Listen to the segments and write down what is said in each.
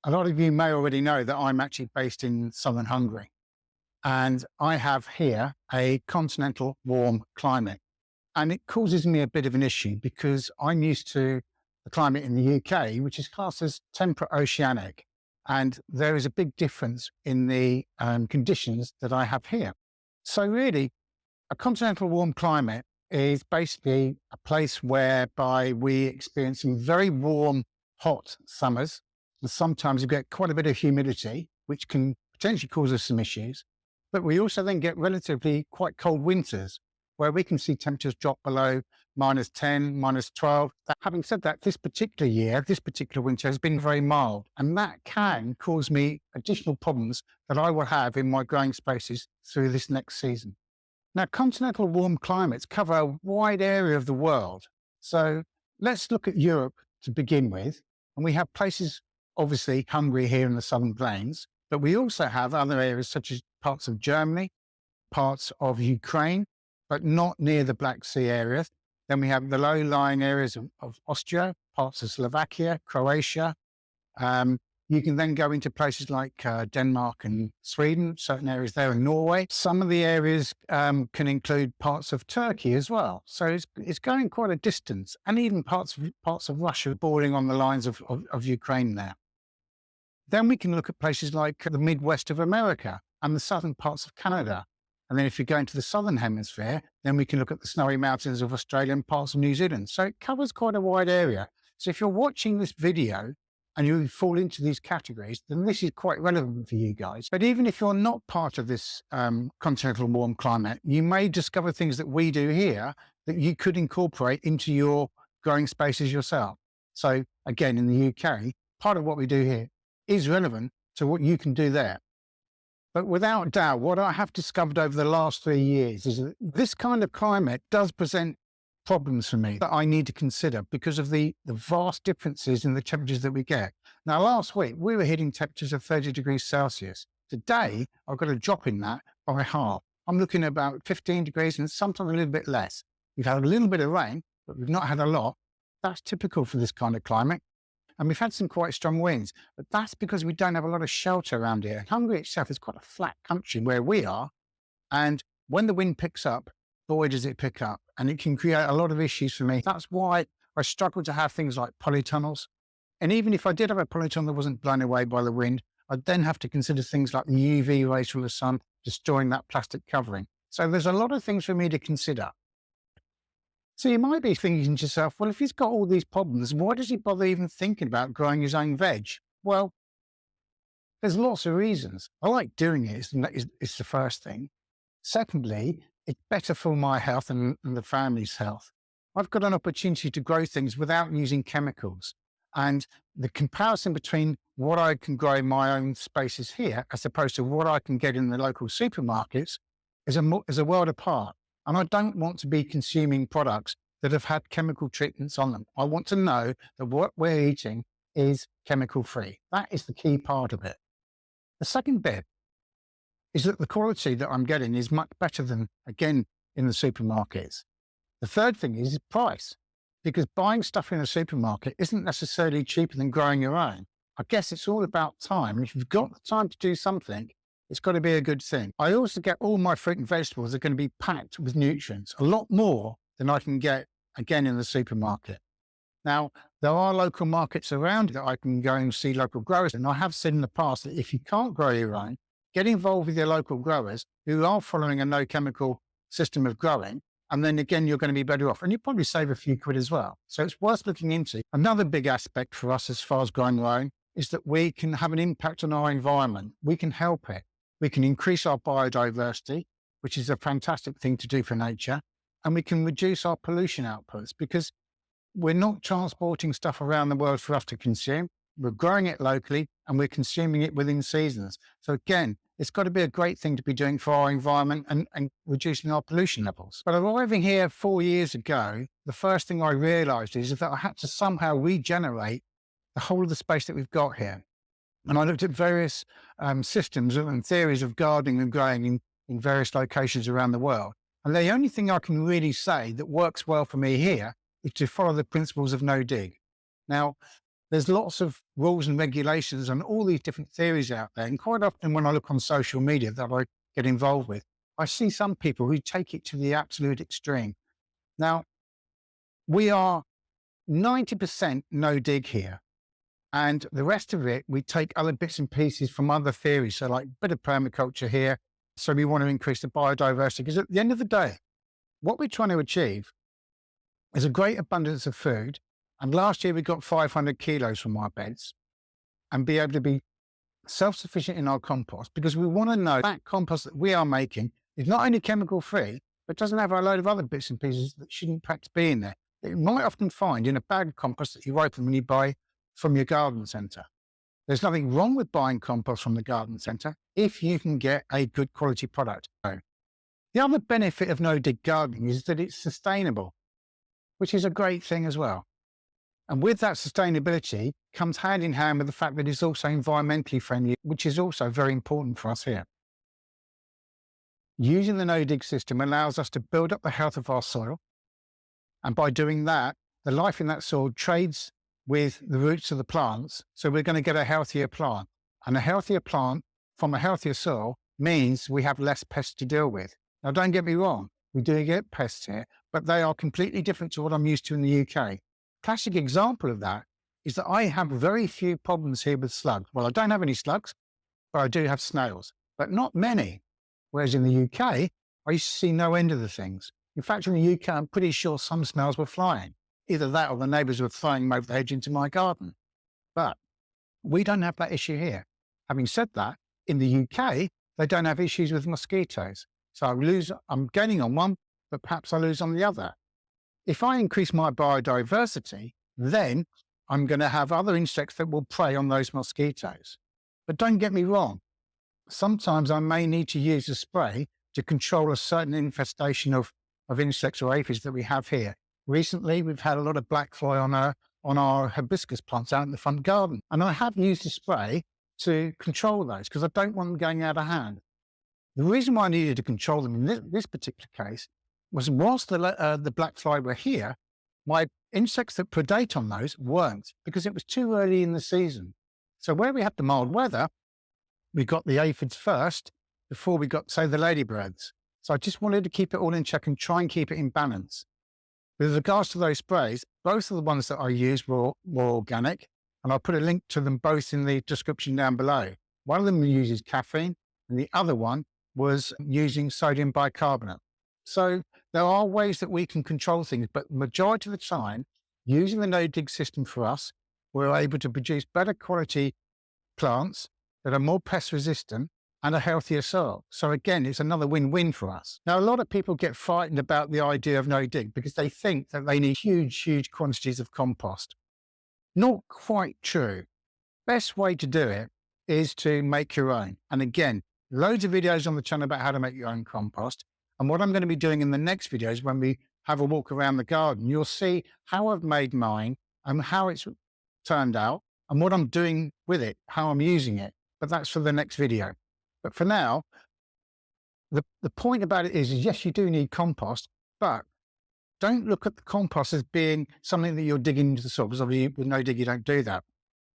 A lot of you may already know that I'm actually based in southern Hungary, and I have here a continental warm climate. And it causes me a bit of an issue because I'm used to the climate in the UK, which is classed as temperate oceanic. And there is a big difference in the conditions that I have here. So really, a continental warm climate is basically a place whereby we experience some very warm, hot summers. And sometimes we get quite a bit of humidity, which can potentially cause us some issues. But we also then get relatively quite cold winters where we can see temperatures drop below -10, -12. Having said that, this particular year, this particular winter has been very mild, and that can cause me additional problems that I will have in my growing spaces through this next season. Now, continental warm climates cover a wide area of the world. So let's look at Europe to begin with. And we have places, obviously, Hungary here in the southern plains, but we also have other areas such as parts of Germany, parts of Ukraine, but not near the Black Sea area. Then we have the low-lying areas of Austria, parts of Slovakia, Croatia. You can then go into places like Denmark and Sweden, certain areas there in Norway. Some of the areas can include parts of Turkey as well. So it's going quite a distance, and even parts of Russia bordering on the lines of Ukraine there. Then we can look at places like the Midwest of America and the southern parts of Canada. And then if you go into the southern hemisphere, then we can look at the snowy mountains of Australia and parts of New Zealand. So it covers quite a wide area. So if you're watching this video and you fall into these categories, then this is quite relevant for you guys. But even if you're not part of this continental warm climate, you may discover things that we do here that you could incorporate into your growing spaces yourself. So again, in the UK, part of what we do here is relevant to what you can do there. But without doubt, what I have discovered over the last 3 years is that this kind of climate does present problems for me that I need to consider because of the vast differences in the temperatures that we get. Now, last week, we were hitting temperatures of 30 degrees Celsius. Today, I've got a drop in that by half. I'm looking at about 15 degrees and sometimes a little bit less. We've had a little bit of rain, but we've not had a lot. That's typical for this kind of climate. And we've had some quite strong winds, but that's because we don't have a lot of shelter around here. Hungary itself is quite a flat country where we are. And when the wind picks up, boy, does it pick up. And it can create a lot of issues for me. That's why I struggle to have things like polytunnels. And even if I did have a polytunnel that wasn't blown away by the wind, I'd then have to consider things like the UV rays from the sun destroying that plastic covering. So there's a lot of things for me to consider. So you might be thinking to yourself, well, if he's got all these problems, why does he bother even thinking about growing his own veg? Well, there's lots of reasons. I like doing it, it's the first thing. Secondly, it's better for my health and the family's health. I've got an opportunity to grow things without using chemicals. And the comparison between what I can grow in my own spaces here, as opposed to what I can get in the local supermarkets, is a world apart. And I don't want to be consuming products that have had chemical treatments on them. I want to know that what we're eating is chemical free. That is the key part of it. The second bit is that the quality that I'm getting is much better than, again, in the supermarkets. The third thing is price, because buying stuff in a supermarket isn't necessarily cheaper than growing your own. I guess it's all about time. If you've got the time to do something, it's got to be a good thing. I also get all my fruit and vegetables are going to be packed with nutrients, a lot more than I can get, again, in the supermarket. Now, there are local markets around that I can go and see local growers. And I have said in the past that if you can't grow your own, get involved with your local growers who are following a no chemical system of growing. And then again, you're going to be better off. And you probably save a few quid as well. So it's worth looking into. Another big aspect for us as far as growing our own is that we can have an impact on our environment. We can help it. We can increase our biodiversity, which is a fantastic thing to do for nature. And we can reduce our pollution outputs because we're not transporting stuff around the world for us to consume. We're growing it locally and we're consuming it within seasons. So again, it's got to be a great thing to be doing for our environment and reducing our pollution levels. But arriving here 4 years ago, the first thing I realized is that I had to somehow regenerate the whole of the space that we've got here. And I looked at various systems and theories of gardening and growing in various locations around the world. And the only thing I can really say that works well for me here is to follow the principles of no dig. Now, There's lots of rules and regulations and all these different theories out there. And quite often when I look on social media that I get involved with, I see some people who take it to the absolute extreme. Now, we are 90% no dig here. And the rest of it, we take other bits and pieces from other theories. So like a bit of permaculture here. So we want to increase the biodiversity, because at the end of the day, what we're trying to achieve is a great abundance of food. And last year we got 500 kilos from our beds, and be able to be self-sufficient in our compost, because we want to know that compost that we are making is not only chemical free, but doesn't have a load of other bits and pieces that shouldn't perhaps be in there, that you might often find in a bag of compost that you open when you buy from your garden centre. There's nothing wrong with buying compost from the garden centre if you can get a good quality product. The other benefit of no-dig gardening is that it's sustainable, which is a great thing as well. And with that sustainability comes hand in hand with the fact that it's also environmentally friendly, which is also very important for us here. Using the no-dig system allows us to build up the health of our soil. And by doing that, the life in that soil trades with the roots of the plants. So we're going to get a healthier plant. And a healthier plant from a healthier soil means we have less pests to deal with. Now, don't get me wrong, we do get pests here, but they are completely different to what I'm used to in the UK. Classic example of that is that I have very few problems here with slugs. Well, I don't have any slugs, but I do have snails, but not many. Whereas in the UK, I used to see no end of the things. In fact, in the UK, I'm pretty sure some snails were flying. Either that or the neighbours were throwing them over the hedge into my garden. But we don't have that issue here. Having said that, in the UK, they don't have issues with mosquitoes. So I'm gaining on one, but perhaps I lose on the other. If I increase my biodiversity, then I'm going to have other insects that will prey on those mosquitoes. But don't get me wrong. Sometimes I may need to use a spray to control a certain infestation of insects or aphids that we have here. Recently, we've had a lot of black fly on our hibiscus plants out in the front garden. And I have used a spray to control those because I don't want them going out of hand. The reason why I needed to control them in this particular case was whilst the black fly were here, my insects that predate on those weren't, because it was too early in the season. So where we had the mild weather, we got the aphids first before we got, say, the ladybirds. So I just wanted to keep it all in check and try and keep it in balance. With regards to those sprays, both of the ones that I used were organic, and I'll put a link to them both in the description down below. One of them uses caffeine, and the other one was using sodium bicarbonate. So there are ways that we can control things, but the majority of the time, using the no-dig system for us, we're able to produce better quality plants that are more pest resistant and a healthier soil. So again, it's another win-win for us. Now, a lot of people get frightened about the idea of no-dig because they think that they need huge quantities of compost. Not quite true. Best way to do it is to make your own. And again, loads of videos on the channel about how to make your own compost. And what I'm going to be doing in the next videos, when we have a walk around the garden, you'll see how I've made mine and how it's turned out and what I'm doing with it, how I'm using it. But that's for the next video. But for now, the point about it is, yes, you do need compost, but don't look at the compost as being something that you're digging into the soil, because obviously with no dig, you don't do that.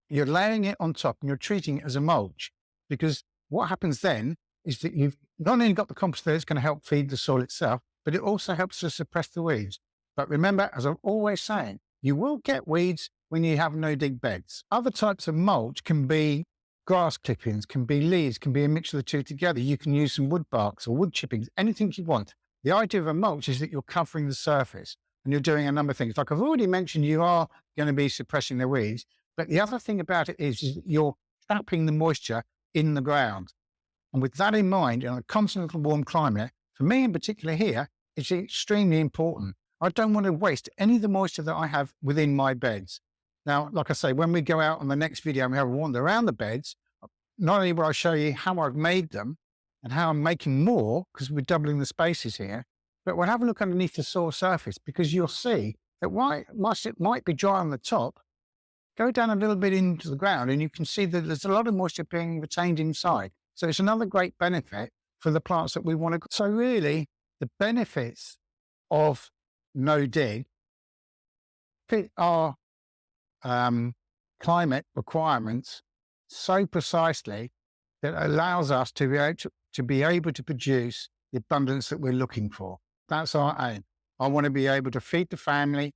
You're laying it on top and you're treating it as a mulch, because what happens then is that you've not only got the compost there that's going to help feed the soil itself, but it also helps to suppress the weeds. But remember, as I'm always saying, you will get weeds when you have no dig beds. Other types of mulch can be grass clippings, can be leaves, can be a mixture of the two together. You can use some wood barks or wood chippings, anything you want. The idea of a mulch is that you're covering the surface and you're doing a number of things. Like I've already mentioned, you are going to be suppressing the weeds. But the other thing about it is that you're trapping the moisture in the ground. And with that in mind, in a continental warm climate, for me in particular here, it's extremely important. I don't want to waste any of the moisture that I have within my beds. Now, like I say, when we go out on the next video and we have a wander around the beds, not only will I show you how I've made them and how I'm making more, because we're doubling the spaces here, but we'll have a look underneath the soil surface, because you'll see that whilst it might be dry on the top, go down a little bit into the ground and you can see that there's a lot of moisture being retained inside. So it's another great benefit for the plants that we want to. So really, the benefits of no dig fit our climate requirements so precisely that it allows us to be able to produce the abundance that we're looking for. That's our aim. I want to be able to feed the family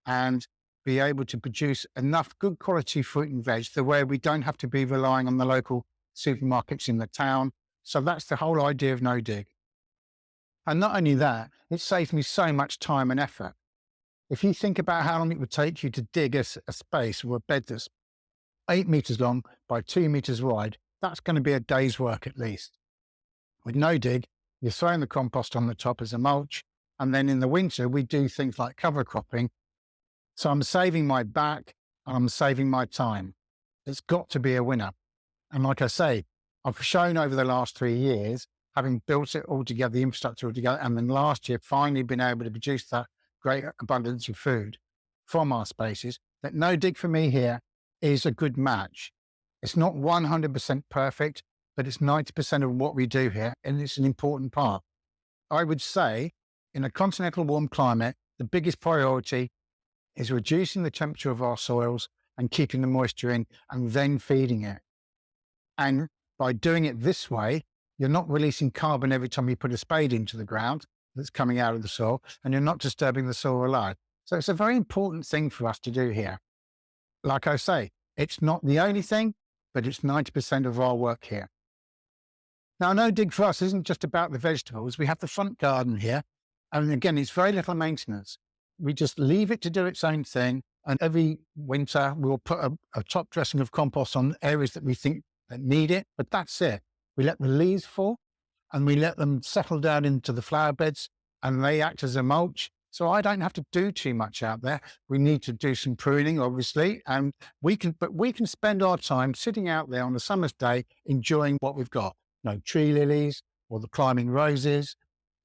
and be able to produce enough good quality fruit and veg the way we don't have to be relying on the local supermarkets in the town. So that's the whole idea of no dig. And not only that, it saves me so much time and effort. If you think about how long it would take you to dig a space or a bed that's 8 meters long by 2 meters wide, that's going to be a day's work at least. With no dig, you're throwing the compost on the top as a mulch. And then in the winter, we do things like cover cropping. So I'm saving my back and I'm saving my time. It's got to be a winner. And like I say, I've shown over the last 3 years, having built it all together, the infrastructure all together, and then last year finally been able to produce that great abundance of food from our spaces, that no dig for me here is a good match. It's not 100% perfect, but it's 90% of what we do here, and it's an important part. I would say in a continental warm climate, the biggest priority is reducing the temperature of our soils and keeping the moisture in and then feeding it. And by doing it this way, you're not releasing carbon every time you put a spade into the ground that's coming out of the soil, and you're not disturbing the soil alive. So it's a very important thing for us to do here. Like I say, it's not the only thing, but it's 90% of our work here. Now, no dig for us isn't just about the vegetables. We have the front garden here. And again, it's very little maintenance. We just leave it to do its own thing. And every winter, we'll put a top dressing of compost on areas that we think that need it. But that's it. We let the leaves fall and we let them settle down into the flower beds and they act as a mulch. So I don't have to do too much out there. We need to do some pruning, obviously, and we can spend our time sitting out there on a summer's day, enjoying what we've got. Tree lilies or the climbing roses,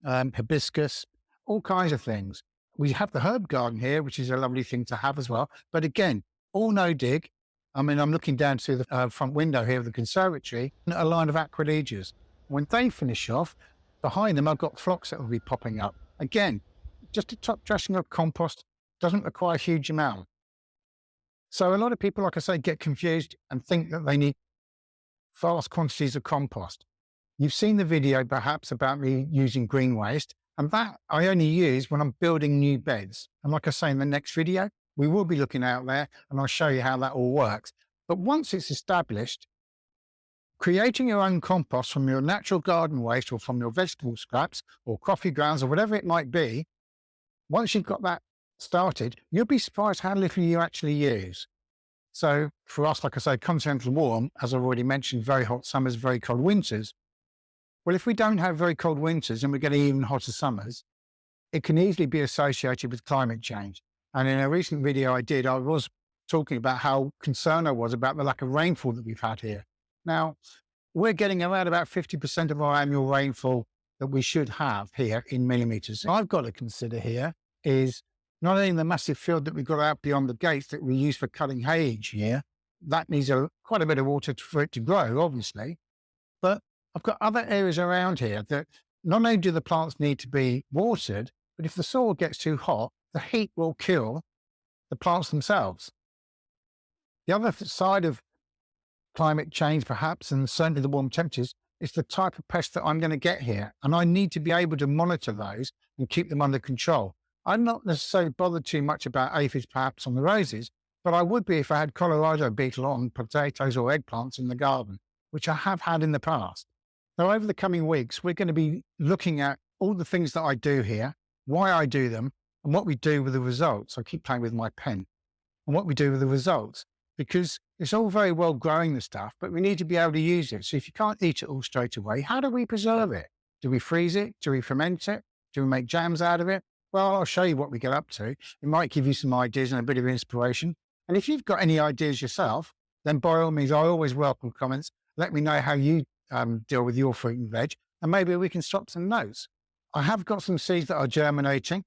hibiscus, all kinds of things. We have the herb garden here, which is a lovely thing to have as well. But again, all no dig. I mean, I'm looking down to the front window here of the conservatory, and a line of aquiledias. When they finish off, behind them, I've got phlox that will be popping up. Again, just a top dressing of compost doesn't require a huge amount. So a lot of people, like I say, get confused and think that they need vast quantities of compost. You've seen the video perhaps about me using green waste, and that I only use when I'm building new beds. And like I say in the next video, we will be looking out there and I'll show you how that all works. But once it's established, creating your own compost from your natural garden waste or from your vegetable scraps or coffee grounds or whatever it might be, once you've got that started, you'll be surprised how little you actually use. So for us, like I say, continental warm, as I've already mentioned, very hot summers, very cold winters. Well, if we don't have very cold winters and we get even hotter summers, it can easily be associated with climate change. And in a recent video I did, I was talking about how concerned I was about the lack of rainfall that we've had here. Now, we're getting around about 50% of our annual rainfall that we should have here in millimetres. I've got to consider here is not only the massive field that we've got out beyond the gates that we use for cutting hay each year, that needs quite a bit of water for it to grow, obviously, but I've got other areas around here that not only do the plants need to be watered, but if the soil gets too hot, the heat will kill the plants themselves. The other side of climate change, perhaps, and certainly the warm temperatures, is the type of pest that I'm going to get here. And I need to be able to monitor those and keep them under control. I'm not necessarily bothered too much about aphids, perhaps, on the roses, but I would be if I had Colorado beetle on potatoes or eggplants in the garden, which I have had in the past. Now, over the coming weeks, we're going to be looking at all the things that I do here, why I do them, and what we do with the results. I keep playing with my pen. And what we do with the results, because it's all very well growing the stuff, but we need to be able to use it. So if you can't eat it all straight away, how do we preserve it? Do we freeze it? Do we ferment it? Do we make jams out of it? Well, I'll show you what we get up to. It might give you some ideas and a bit of inspiration. And if you've got any ideas yourself, then by all means, I always welcome comments. Let me know how you deal with your fruit and veg, and maybe we can swap some notes. I have got some seeds that are germinating,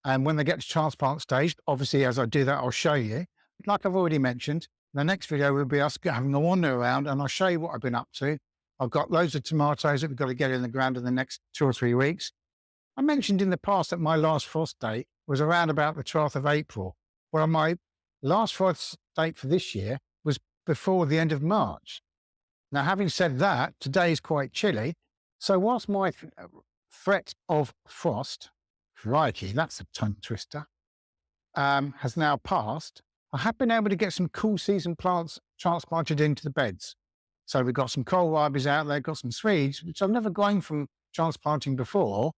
and when they get to transplant stage, obviously as I do that, I'll show you. Like I've already mentioned, the next video will be us having a wander around, and I'll show you what I've been up to. I've got loads of tomatoes that we've got to get in the ground in the next 2 or 3 weeks. I mentioned in the past that my last frost date was around about the 12th of April. Well, my last frost date for this year before the end of March. Now, having said that, today is quite chilly. So whilst my threat of frost, crikey, that's a tongue twister, has now passed, I have been able to get some cool season plants transplanted into the beds. So we've got some kohlrabis out there, got some Swedes, which I've never grown from transplanting before.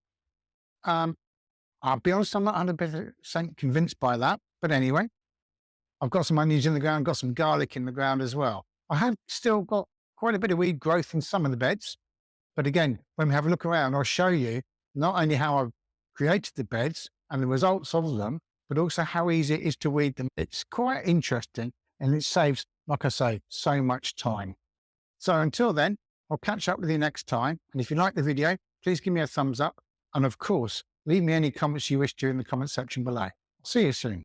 I'll be honest, I'm not 100% convinced by that. But anyway, I've got some onions in the ground, got some garlic in the ground as well. I have still got quite a bit of weed growth in some of the beds. But again, when we have a look around, I'll show you not only how I've created the beds and the results of them, but also how easy it is to weed them. It's quite interesting and it saves, like I say, so much time. So until then, I'll catch up with you next time. And if you like the video, please give me a thumbs up. And of course, leave me any comments you wish to in the comment section below. See you soon.